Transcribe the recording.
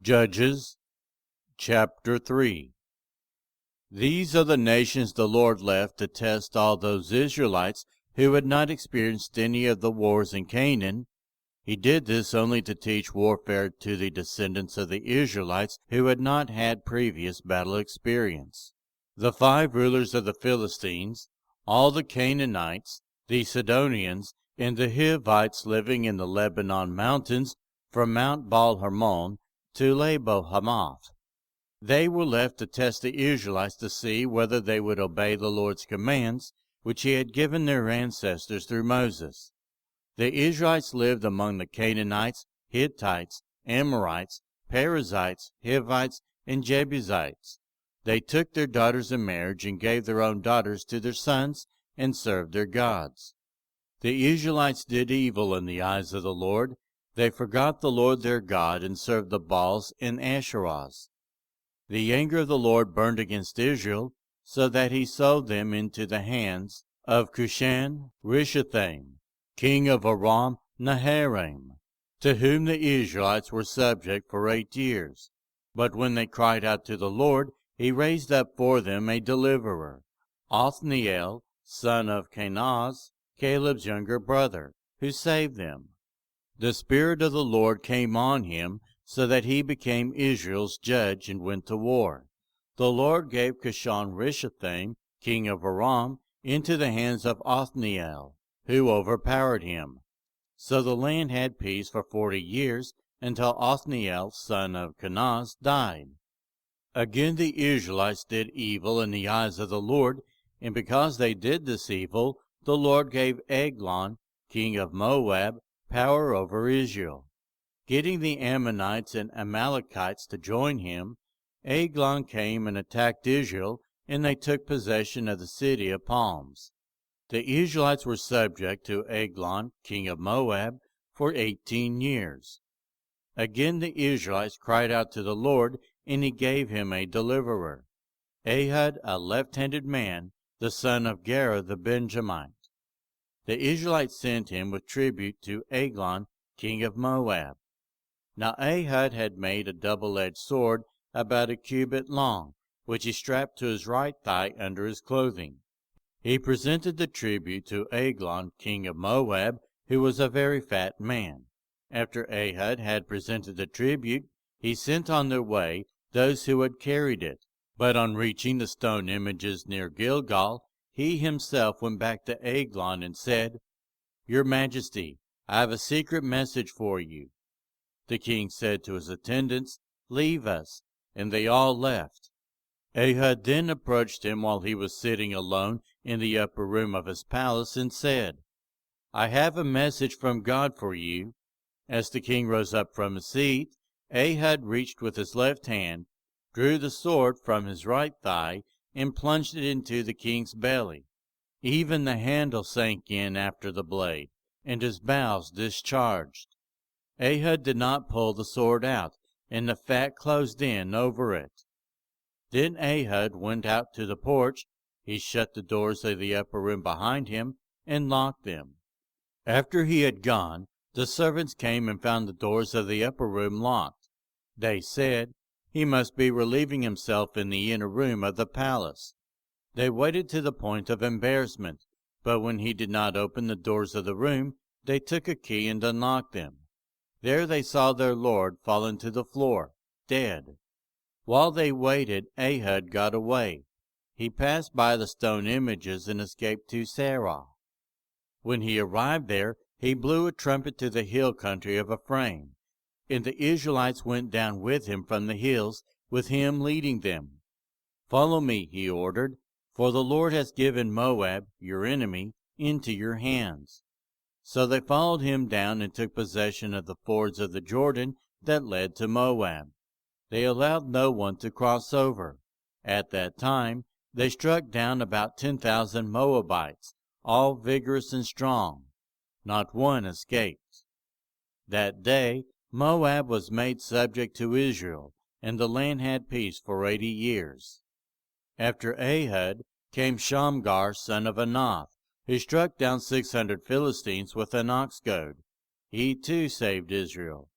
Judges chapter 3. These are the nations the Lord left to test all those Israelites who had not experienced any of the wars in Canaan. He did this only to teach warfare to the descendants of the Israelites who had not had previous battle experience. The 5 rulers of the Philistines, all the Canaanites, the Sidonians, and the Hivites living in the Lebanon mountains from Mount Baal-Hermon to Lebo-Hamath. They were left to test the Israelites to see whether they would obey the Lord's commands, which he had given their ancestors through Moses. The Israelites lived among the Canaanites, Hittites, Amorites, Perizzites, Hivites, and Jebusites. They took their daughters in marriage and gave their own daughters to their sons and served their gods. The Israelites did evil in the eyes of the Lord. They forgot the Lord their God and served the Baals and Asherahs. The anger of the Lord burned against Israel, so that he sold them into the hands of Cushan-Rishathaim, king of Aram-Naharaim, to whom the Israelites were subject for 8 years. But when they cried out to the Lord, he raised up for them a deliverer, Othniel, son of Kenaz, Caleb's younger brother, who saved them. The Spirit of the Lord came on him, so that he became Israel's judge and went to war. The Lord gave Cushan-Rishathaim, king of Aram, into the hands of Othniel, who overpowered him. So the land had peace for 40 years, until Othniel, son of Kenaz, died. Again the Israelites did evil in the eyes of the Lord, and because they did this evil, the Lord gave Eglon, king of Moab, power over Israel. Getting the Ammonites and Amalekites to join him, Eglon came and attacked Israel, and they took possession of the city of palms. The Israelites were subject to Eglon, king of Moab, for 18 years. Again the Israelites cried out to the Lord, and he gave him a deliverer, Ehud, a left-handed man, the son of Gera the Benjamite. The Israelites sent him with tribute to Eglon, king of Moab. Now Ehud had made a double-edged sword about a cubit long, which he strapped to his right thigh under his clothing. He presented the tribute to Eglon, king of Moab, who was a very fat man. After Ehud had presented the tribute, he sent on their way those who had carried it. But on reaching the stone images near Gilgal, he himself went back to Eglon and said, "Your Majesty, I have a secret message for you." The king said to his attendants, "Leave us," and they all left. Ehud then approached him while he was sitting alone in the upper room of his palace and said, "I have a message from God for you." As the king rose up from his seat, Ehud reached with his left hand, drew the sword from his right thigh, and plunged it into the king's belly. Even the handle sank in after the blade, and his bowels discharged. Ehud did not pull the sword out, and the fat closed in over it. Then Ehud went out to the porch. He shut the doors of the upper room behind him and locked them. After he had gone, the servants came and found the doors of the upper room locked. They said, "He must be relieving himself in the inner room of the palace." They waited to the point of embarrassment, but when he did not open the doors of the room, they took a key and unlocked them. There they saw their lord fallen to the floor, dead. While they waited, Ehud got away. He passed by the stone images and escaped to Sarah. When he arrived there, he blew a trumpet to the hill country of Ephraim, and the Israelites went down with him from the hills, with him leading them. "Follow me," he ordered, "for the Lord has given Moab, your enemy, into your hands." So they followed him down and took possession of the fords of the Jordan that led to Moab. They allowed no one to cross over. At that time they struck down about 10,000 Moabites, all vigorous and strong. Not one escaped. That day Moab was made subject to Israel, and the land had peace for 80 years. After Ehud came Shamgar, son of Anath, who struck down 600 Philistines with an ox goad. He too saved Israel.